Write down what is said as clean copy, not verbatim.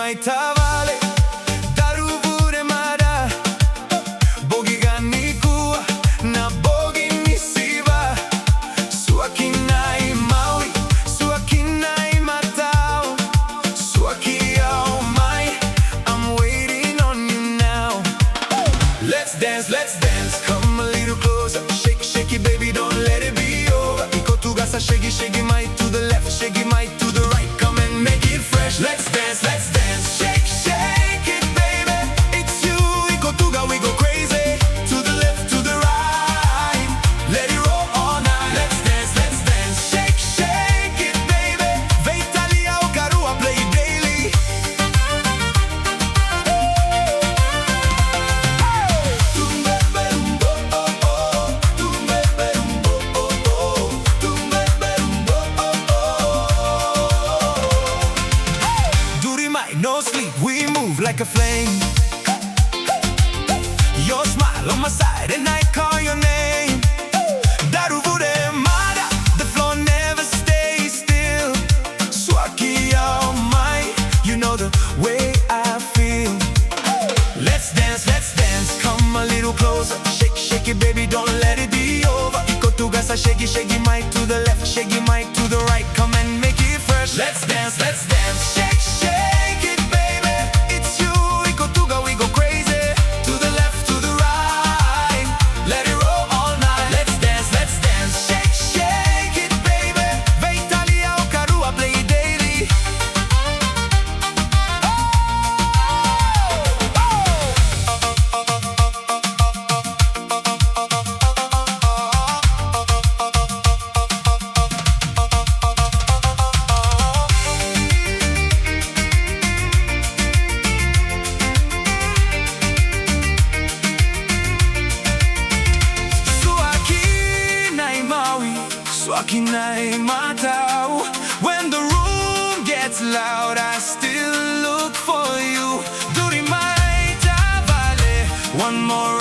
mai tavale darubure mara bogi gani kuwa na bogi nisiba suakinai maui suakinai matao suaki oh my I'm waiting on you now. Let's dance, come a little closer. Shake, shake it, baby, don't let it be over. Iko tu gasa, shake it mai to the left, shake it mai to the right. Come and make it fresh. Let's dance, shake, shake it, baby. It's you, iko tu ga, we go crazy. To the left, to the right, let it roll all night. Let's dance, shake, shake it, baby. Ve Italia o Karua, play it daily. No sleep, we move like a flame. Your smile on my side and I call your name. Daruvure mara, the floor never stays still. Swaki oh my, you know the way I feel. Let's dance, come a little closer. Shake, shake it, baby, don't let it be over. Iko tu gasa, shake it mai to the left, shake it mai to the right. Come and make it fresh. Let's dance, shake, shake it, baby. It's you, iko tu ga, we go crazy. To the left, to the right, let it roll all night. Let's dance, shake, shake it, baby. Ve Italia o Karua, play it daily. Suakinai matao. When the room gets loud, I still look for you. Duri mai tavale. One more